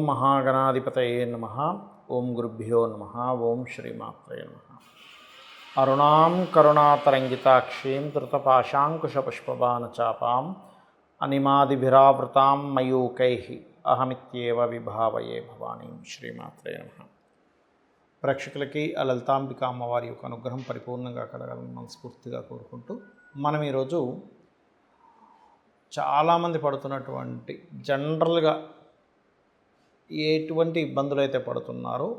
మహాగణాధిపతయే నమః. ఓం గురుభ్యో నమః. ఓం శ్రీమాత్రే నమః. అరుణాం కరుణాతరంగితాక్షీం ధృతపాశాంకుశపుష్పబాణచాపాం అనిమాదిభిరావృతాం మయూకైః అహమిత్యేవ విభావయే భవానీం. శ్రీమాత్రే నమః. ప్రేక్షకులకి ఆ లలితాంబిక అమ్మవారి యొక్క అనుగ్రహం పరిపూర్ణంగా కలగాలని మనస్ఫూర్తిగా కోరుకుంటూ మనం ఈరోజు చాలామంది పడుతున్నటువంటి జనరల్గా ఎటువంటి ఇబ్బందులు అయితే పడుతున్నారో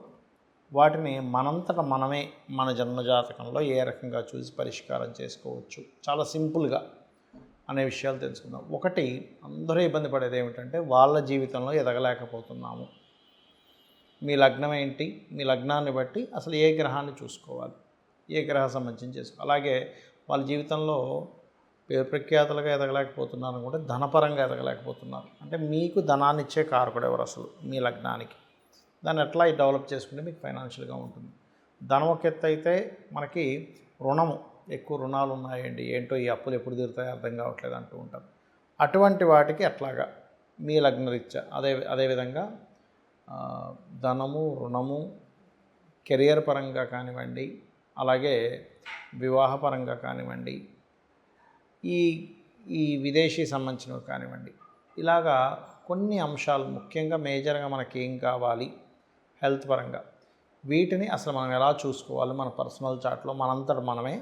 వాటిని మనంతట మనమే మన జన్మజాతకంలో ఏ రకంగా చూసి పరిష్కారం చేసుకోవచ్చు, చాలా సింపుల్గా అనే విషయాలు తెలుసుకుందాం. ఒకటి, అందరూ ఇబ్బంది పడేది ఏమిటంటే వాళ్ళ జీవితంలో ఎదగలేకపోతున్నాము. మీ లగ్నం ఏంటి, మీ లగ్నాన్ని బట్టి అసలు ఏ గ్రహాన్ని చూసుకోవాలి, ఏ గ్రహ సంబంధించి చేసుకోవాలి. అలాగే వాళ్ళ జీవితంలో ప్రఖ్యాతులుగా ఎదగలేకపోతున్నారు కూడా, ధనపరంగా ఎదగలేకపోతున్నారు. అంటే మీకు ధనాన్ని ఇచ్చే కారకుడు ఎవరు అసలు మీ లగ్నానికి, దాన్ని ఎట్లా డెవలప్ చేసుకుంటే మీకు ఫైనాన్షియల్గా ఉంటుంది. ధనం ఒక ఎత్తు అయితే మనకి రుణము, ఎక్కువ రుణాలు ఉన్నాయండి, ఏంటో ఈ అప్పులు ఎప్పుడు తీరుతాయో అర్థం కావట్లేదు అంటూ ఉంటారు. అటువంటి వాటికి ఎట్లాగా మీ లగ్నరీత్యా అదేవిధంగా ధనము, రుణము, కెరియర్ పరంగా కానివ్వండి, అలాగే వివాహపరంగా కానివ్వండి, ఈ విదేశీ సంబంధించినవి కానివ్వండి, ఇలాగా కొన్ని అంశాలు ముఖ్యంగా మేజర్గా మనకి ఏం కావాలి హెల్త్ పరంగా, వీటిని అసలు మనం ఎలా చూసుకోవాలి మన పర్సనల్ చార్ట్లో మనంతట మనమే,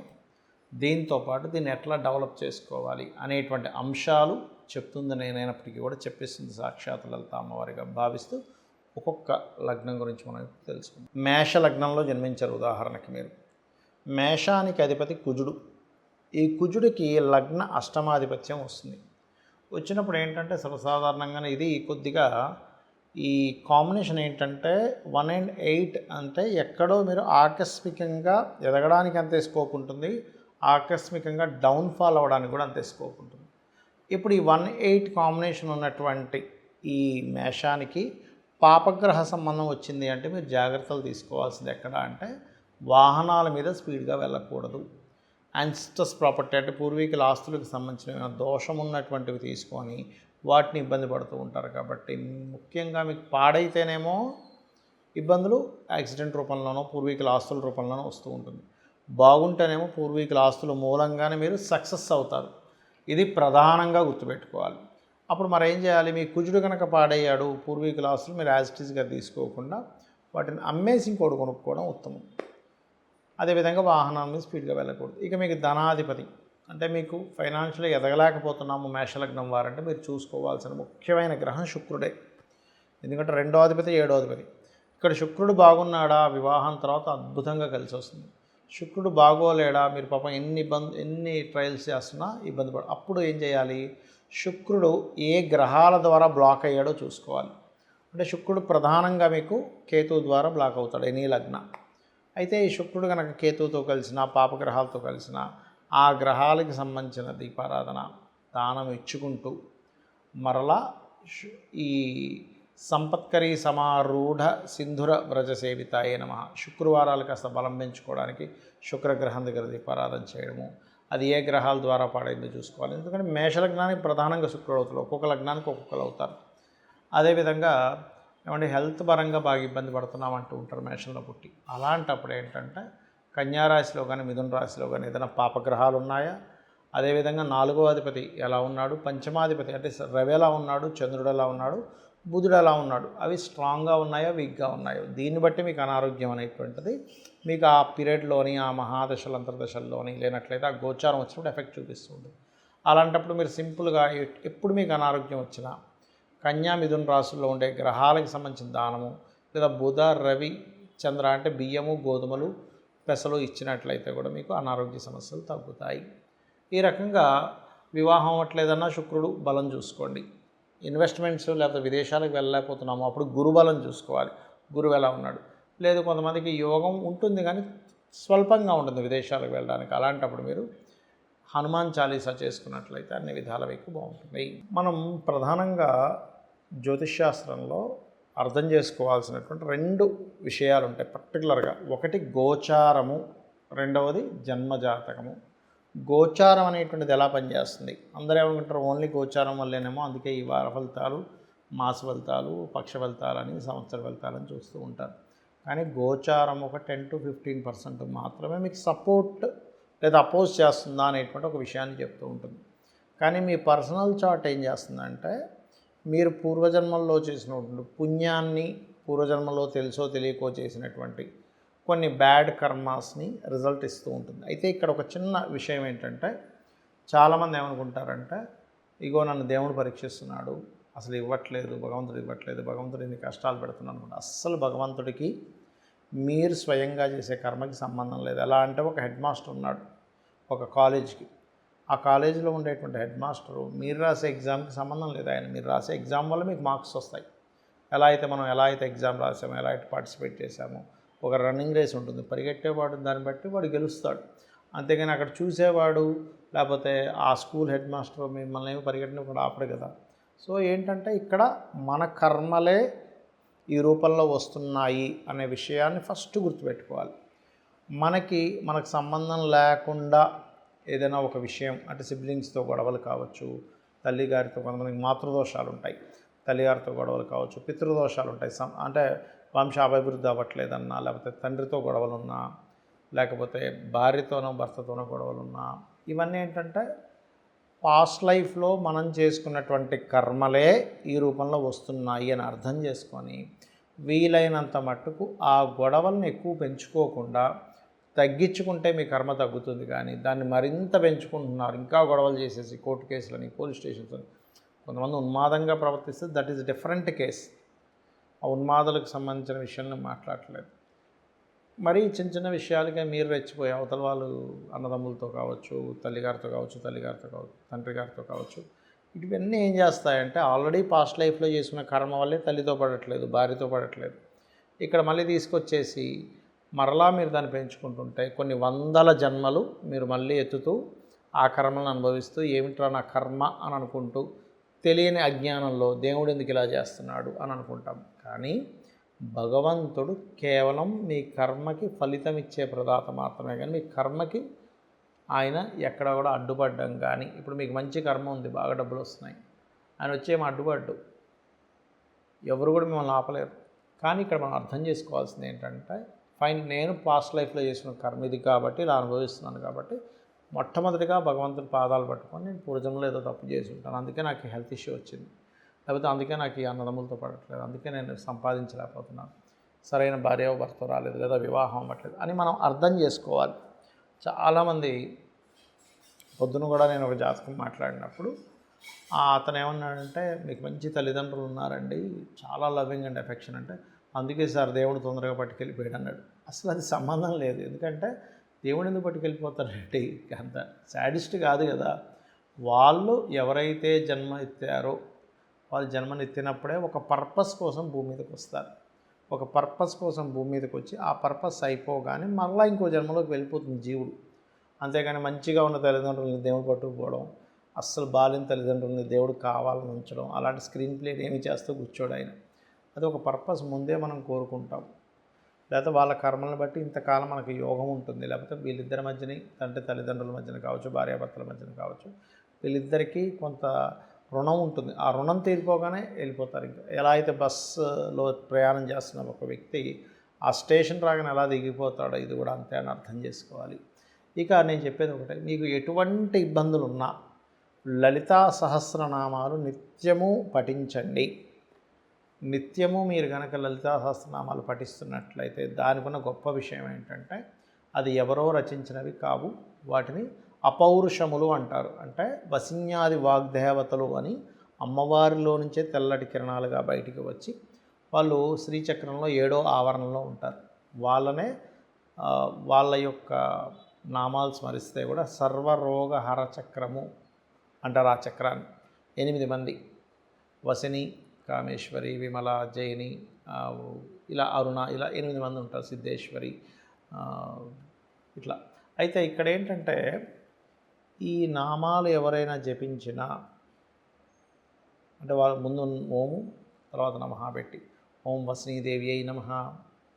దీంతోపాటు దీన్ని ఎట్లా డెవలప్ చేసుకోవాలి అనేటువంటి అంశాలు చెప్తుంది నేనైనప్పటికీ కూడా చెప్పేస్తుంది సాక్షాత్ లలిత అమ్మవారిగా భావిస్తూ ఒక్కొక్క లగ్నం గురించి మనం తెలుసుకుందాం. మేష లగ్నంలో జన్మించారు ఉదాహరణకి మీరు. మేషానికి అధిపతి కుజుడు. ఈ కుజుడికి లగ్న అష్టమాధిపత్యం వస్తుంది. వచ్చినప్పుడు ఏంటంటే సర్వసాధారణంగానే ఇది కొద్దిగా ఈ కాంబినేషన్ ఏంటంటే 1 and 8 అంటే ఎక్కడో మీరు ఆకస్మికంగా ఎదగడానికి అంతే స్కోప్ ఉంటుంది, ఆకస్మికంగా డౌన్ఫాల్ అవ్వడానికి కూడా అంతే స్కోప్ ఉంటుంది. ఇప్పుడు ఈ 1-8 కాంబినేషన్ ఉన్నటువంటి ఈ మేషానికి పాపగ్రహ సంబంధం వచ్చింది అంటే మీరు జాగ్రత్తలు తీసుకోవాల్సింది ఎక్కడ అంటే వాహనాల మీద స్పీడ్గా వెళ్ళకూడదు. యాన్సిస్టర్స్ ప్రాపర్టీ అంటే పూర్వీకుల ఆస్తులకు సంబంధించిన దోషం ఉన్నటువంటివి తీసుకొని వాటిని ఇబ్బంది పడుతూ ఉంటారు. కాబట్టి ముఖ్యంగా మీకు పాడైతేనేమో ఇబ్బందులు యాక్సిడెంట్ రూపంలోనో పూర్వీకుల ఆస్తుల రూపంలోనో వస్తూ ఉంటుంది. బాగుంటేనేమో పూర్వీకుల ఆస్తుల మూలంగానే మీరు సక్సెస్ అవుతారు. ఇది ప్రధానంగా గుర్తుపెట్టుకోవాలి. అప్పుడు మరి ఏం చేయాలి, మీ కుజుడు కనుక పాడయ్యాడు, పూర్వీకుల ఆస్తులు మీరు యాజ్ ఇట్ ఈస్గా తీసుకోకుండా వాటిని అమ్మేసి ఇంకోటి కొనుక్కోవడం ఉత్తమం. అదేవిధంగా వాహనాల మీద స్పీడ్గా వెళ్ళకూడదు. ఇక మీకు ధనాధిపతి అంటే మీకు ఫైనాన్షియల్గా ఎదగలేకపోతున్నాము మేషలగ్నం వారంటే మీరు చూసుకోవాల్సిన ముఖ్యమైన గ్రహం శుక్రుడే. ఎందుకంటే 2వ అధిపతి 7వ అధిపతి. ఇక్కడ శుక్రుడు బాగున్నాడా వివాహం తర్వాత అద్భుతంగా కలిసి వస్తుంది. శుక్రుడు బాగోలేడా మీరు పాపం ఎన్ని ట్రయల్స్ చేస్తున్నా ఇబ్బంది అప్పుడు ఏం చేయాలి, శుక్రుడు ఏ గ్రహాల ద్వారా బ్లాక్ అయ్యాడో చూసుకోవాలి. అంటే శుక్రుడు ప్రధానంగా మీకు కేతువు ద్వారా బ్లాక్ అవుతాడు ఎనీ లగ్న. అయితే ఈ శుక్రుడు కనుక కేతువుతో కలిసిన పాపగ్రహాలతో కలిసిన ఆ గ్రహాలకు సంబంధించిన దీపారాధన దానం ఇచ్చుకుంటూ మరలా ఈ సంపత్కరీ సమారూఢ సింధుర వ్రజ సేవితాయే నమః శుక్రవారాలు కాస్త బలం పెంచుకోవడానికి శుక్రగ్రహం దగ్గర దీపారాధన చేయడము, అది ఏ గ్రహాల ద్వారా పాడైందో చూసుకోవాలి. ఎందుకంటే మేషలగ్నానికి ప్రధానంగా శుక్రుడు అవుతారు, ఒక్కొక్క లగ్నానికి ఒక్కొక్కరు అవుతారు. అదేవిధంగా ఏమంటే హెల్త్ పరంగా బాగా ఇబ్బంది పడుతున్నామంటూ ఉంటారు మేషంలో పుట్టి. అలాంటప్పుడు ఏంటంటే కన్యారాశిలో కానీ మిథున రాశిలో కానీ ఏదైనా పాపగ్రహాలు ఉన్నాయా, అదేవిధంగా 4వ అధిపతి ఎలా ఉన్నాడు, పంచమాధిపతి అంటే రవి ఎలా ఉన్నాడు, చంద్రుడు ఎలా ఉన్నాడు, బుధుడు ఎలా ఉన్నాడు, అవి స్ట్రాంగ్గా ఉన్నాయో వీక్గా ఉన్నాయో దీన్ని బట్టి మీకు అనారోగ్యం అనేటువంటిది మీకు ఆ పీరియడ్లోని ఆ మహాదశలు అంతర్దశల్లోని లేనట్లయితే ఆ గోచారం వచ్చినప్పుడు ఎఫెక్ట్ చూపిస్తూ ఉంటుంది. అలాంటప్పుడు మీరు సింపుల్గా ఎప్పుడు మీకు అనారోగ్యం వచ్చినా కన్యా మిథున రాశుల్లో ఉండే గ్రహాలకు సంబంధించిన దానము లేదా బుధ రవి చంద్ర అంటే బియ్యము గోధుమలు పెసలు ఇచ్చినట్లయితే కూడా మీకు అనారోగ్య సమస్యలు తగ్గుతాయి. ఈ రకంగా వివాహం అవ్వట్లేదన్నా శుక్రుడు బలం చూసుకోండి. ఇన్వెస్ట్మెంట్స్ లేకపోతే విదేశాలకు వెళ్ళలేకపోతున్నాము అప్పుడు గురు బలం చూసుకోవాలి, గురువు ఎలా ఉన్నాడు. లేదు కొంతమందికి యోగం ఉంటుంది కానీ స్వల్పంగా ఉంటుంది విదేశాలకు వెళ్ళడానికి, అలాంటప్పుడు మీరు హనుమాన్ చాలీసా చేసుకున్నట్లయితే అన్ని విధాల మీకు బాగుంటుంది. మనం ప్రధానంగా జ్యోతిష్శాస్త్రంలో అర్థం చేసుకోవాల్సినటువంటి 2 విషయాలు ఉంటాయి పర్టికులర్గా. ఒకటి గోచారము, రెండవది జన్మజాతకము. గోచారం అనేటువంటిది ఎలా పనిచేస్తుంది, అందరూ ఏమనుకుంటారు ఓన్లీ గోచారం వల్లేనేమో అందుకే ఈ వార ఫలితాలు మాస ఫలితాలు, పక్ష ఫలితాలని, సంవత్సర ఫలితాలని చూస్తూ ఉంటారు. కానీ గోచారం ఒక 10-15% మాత్రమే మీకు సపోర్ట్ లేదా అపోజ్ చేస్తుందా అనేటువంటి ఒక విషయాన్ని చెప్తూ ఉంటుంది. కానీ మీ పర్సనల్ చార్ట్ ఏం చేస్తుందంటే మీరు పూర్వజన్మల్లో చేసినటువంటి పుణ్యాన్ని, పూర్వజన్మలో తెలుసో తెలియకో చేసినటువంటి కొన్ని బ్యాడ్ కర్మాస్ని రిజల్ట్ ఇస్తూ ఉంటుంది. అయితే ఇక్కడ ఒక చిన్న విషయం ఏంటంటే చాలామంది ఏమనుకుంటారంటే ఇగో నన్ను దేవుడు పరీక్షిస్తున్నాడు, అసలు ఇవ్వట్లేదు, భగవంతుడు ఇవ్వట్లేదు, భగవంతుడు ఇన్ని కష్టాలు పెడుతున్నాను అనుకుంటా. అస్సలు భగవంతుడికి మీరు స్వయంగా చేసే కర్మకి సంబంధం లేదు. ఎలా అంటే ఒక హెడ్ మాస్టర్ ఉన్నాడు ఒక కాలేజ్కి, ఆ కాలేజీలో ఉండేటువంటి హెడ్ మాస్టరు మీరు రాసే ఎగ్జామ్కి సంబంధం లేదు. ఆయన మీరు రాసే ఎగ్జామ్ వల్ల మీకు మార్క్స్ వస్తాయి. ఎలా అయితే ఎగ్జామ్ రాసామో, ఎలా అయితే పార్టిసిపేట్ చేసామో, ఒక రన్నింగ్ రేస్ ఉంటుంది, పరిగెట్టేవాడు దాన్ని బట్టి వాడు గెలుస్తాడు. అంతేగాని అక్కడ చూసేవాడు లేకపోతే ఆ స్కూల్ హెడ్ మాస్టర్ మిమ్మల్ని ఏమి పరిగెట్టిన కూడా ఆపడు కదా. సో ఏంటంటే ఇక్కడ మన కర్మలే ఈ రూపంలో వస్తున్నాయి అనే విషయాన్ని ఫస్ట్ గుర్తుపెట్టుకోవాలి. మనకు సంబంధం లేకుండా ఏదైనా ఒక విషయం అంటే సిబ్లింగ్స్తో గొడవలు కావచ్చు, తల్లిగారితో కొంతమందికి మాతృదోషాలు ఉంటాయి, తల్లిగారితో గొడవలు కావచ్చు, పితృదోషాలు ఉంటాయి, అంటే వంశాభివృద్ధి అవ్వట్లేదన్నా, లేకపోతే తండ్రితో గొడవలున్నా, లేకపోతే భార్యతోనో భర్తతోనో గొడవలున్నా, ఇవన్నీ ఏంటంటే పాస్ట్ లైఫ్లో మనం చేసుకున్నటువంటి కర్మలే ఈ రూపంలో వస్తున్నాయి అని అర్థం చేసుకొని వీలైనంత మట్టుకు ఆ గొడవలను ఎక్కువ పెంచుకోకుండా తగ్గించుకుంటే మీ కర్మ తగ్గుతుంది. కానీ దాన్ని మరింత పెంచుకుంటున్నారు, ఇంకా గొడవలు చేసేసి కోర్టు కేసులని, పోలీస్ స్టేషన్స్ అని, కొంతమంది ఉన్మాదంగా ప్రవర్తిస్తే దట్ ఈస్ డిఫరెంట్ కేస్. ఆ ఉన్మాదులకు సంబంధించిన విషయాలను మాట్లాడట్లేదు. మరి చిన్న చిన్న విషయాలకే మీరు రెచ్చిపోయి అవతల వాళ్ళు అన్నదమ్ములతో కావచ్చు, తల్లిగారితో కావచ్చు, తండ్రి గారితో కావచ్చు, ఇవన్నీ ఏం చేస్తాయంటే ఆల్రెడీ పాస్ట్ లైఫ్లో చేసుకున్న కర్మ వల్లే తల్లితో పడట్లేదు, భార్యతో పడట్లేదు. ఇక్కడ మళ్ళీ తీసుకొచ్చేసి మరలా మీరు దాన్ని పెంచుకుంటుంటే కొన్ని వందల జన్మలు మీరు మళ్ళీ ఎత్తుతూ ఆ కర్మలను అనుభవిస్తూ ఏమిట్రా నా కర్మ అని అనుకుంటూ తెలియని అజ్ఞానంలో దేవుడు ఎందుకు ఇలా చేస్తున్నాడు అని అనుకుంటాం. కానీ భగవంతుడు కేవలం మీ కర్మకి ఫలితం ఇచ్చే ప్రదాత మాత్రమే. కానీ మీ కర్మకి ఆయన ఎక్కడ కూడా అడ్డుపడ్డం కానీ, ఇప్పుడు మీకు మంచి కర్మ ఉంది, బాగా డబ్బులు వస్తున్నాయి, ఆయన వచ్చేమో అడ్డుపడ్డు, ఎవరు కూడా మిమ్మల్ని ఆపలేరు. కానీ ఇక్కడ మనం అర్థం చేసుకోవాల్సింది ఏంటంటే ఫైన్, నేను పాస్ట్ లైఫ్లో చేసిన కర్మ ఇది కాబట్టి ఇలా అనుభవిస్తున్నాను కాబట్టి మొట్టమొదటిగా భగవంతుడి పాదాలు పట్టుకొని నేను పూర్వజన్మలో ఏదో తప్పు చేసి ఉంటాను, అందుకే నాకు హెల్త్ ఇష్యూ వచ్చింది, లేకపోతే అందుకే నాకు ఈ అన్నదమ్ములతో పడట్లేదు, అందుకే నేను సంపాదించలేకపోతున్నాను, సరైన భార్య భర్త రాలేదు, లేదా వివాహం అవ్వట్లేదు అని మనం అర్థం చేసుకోవాలి. చాలామంది పొద్దున కూడా నేను ఒక జాతకం మాట్లాడినప్పుడు అతను ఏమన్నాడంటే మీకు మంచి తల్లిదండ్రులు ఉన్నారండి, చాలా లవింగ్ అండ్ ఎఫెక్షన్, అంటే అందుకే సార్ దేవుడు తొందరగా పట్టుకెళ్ళిపోయాడు అన్నాడు. అసలు అది సంబంధం లేదు. ఎందుకంటే దేవుడు ఎందుకు పట్టుకెళ్ళిపోతారంటే అంత శాడిస్ట్ కాదు కదా. వాళ్ళు ఎవరైతే జన్మ ఎత్తారో వాళ్ళు జన్మనెత్తినప్పుడే ఒక పర్పస్ కోసం భూమి మీదకి వస్తారు. ఒక పర్పస్ కోసం భూమి మీదకి వచ్చి ఆ పర్పస్ అయిపోగానే మళ్ళీ ఇంకో జన్మలోకి వెళ్ళిపోతుంది జీవుడు. అంతేగాని మంచిగా ఉన్న తల్లిదండ్రులని దేవుడు పట్టుకుపోవడం, అస్సలు బాలిన తల్లిదండ్రులని దేవుడు కావాలని ఉంచడం, అలాంటి స్క్రీన్ ప్లేని ఏమి చేస్తూ కూర్చోడు ఆయన. అది ఒక పర్పస్ ముందే మనం కోరుకుంటాం. లేకపోతే వాళ్ళ కర్మలను బట్టి ఇంతకాలం మనకి యోగం ఉంటుంది, లేకపోతే వీళ్ళిద్దరి మధ్యని అంటే తల్లిదండ్రుల మధ్యన కావచ్చు, భార్యాభర్తల మధ్యన కావచ్చు, వీళ్ళిద్దరికీ కొంత రుణం ఉంటుంది. ఆ రుణం తీరిపోగానే వెళ్ళిపోతారు. ఇంకా ఎలా అయితే బస్సులో ప్రయాణం చేస్తున్న ఒక వ్యక్తి ఆ స్టేషన్ రాగానే ఎలా దిగిపోతాడో ఇది కూడా అంతే అని అర్థం చేసుకోవాలి. ఇక నేను చెప్పేది ఒకటే, మీకు ఎటువంటి ఇబ్బందులు ఉన్నా లలితా సహస్రనామాలు నిత్యము పఠించండి. నిత్యము మీరు కనుక లలితా సహస్రనామాలు పఠిస్తున్నట్లయితే దానికున్న గొప్ప విషయం ఏంటంటే అది ఎవరో రచించినవి కావు, వాటిని అపౌరుషములు అంటారు. అంటే వసిన్యాది వాగ్దేవతలు అని అమ్మవారిలో నుంచే తెల్లటి కిరణాలుగా బయటికి వచ్చి వాళ్ళు శ్రీచక్రంలో 7వ ఆవరణలో ఉంటారు. వాళ్ళ యొక్క నామాలు స్మరిస్తే కూడా సర్వరోగహర చక్రము అంటారు. ఆ చక్రాన్ని 8 మంది, వసిని, కామేశ్వరి, విమల, జైని, ఇలా అరుణ, ఇలా 8 మంది ఉంటారు, సిద్ధేశ్వరి, ఇట్లా. అయితే ఇక్కడ ఏంటంటే ఈ నామాలు ఎవరైనా జపించినా అంటే వాళ్ళ ముందు ఓము తర్వాత నమః పెట్టి ఓం వసినీదేవి అయి నమః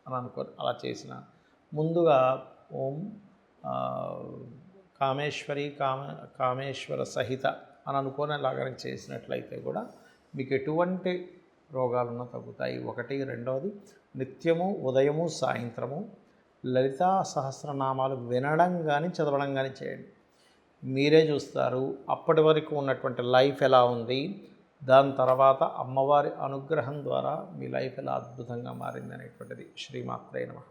అని అనుకోని అలా చేసిన, ముందుగా ఓం కామేశ్వరి కామేశ్వర సహిత అని అనుకోని అలాగని చేసినట్లయితే కూడా మీకు ఎటువంటి రోగాలున్న తగ్గుతాయి. ఒకటి. రెండవది, నిత్యము ఉదయము సాయంత్రము లలితా సహస్రనామాలు వినడం కానీ చదవడం కానీ చేయండి. మీరే చూస్తారు అప్పటి వరకు ఉన్నటువంటి లైఫ్ ఎలా ఉంది, దాని తర్వాత అమ్మవారి అనుగ్రహం ద్వారా మీ లైఫ్ ఎలా అద్భుతంగా మారింది అనేటువంటిది. శ్రీమాత్రే నమః.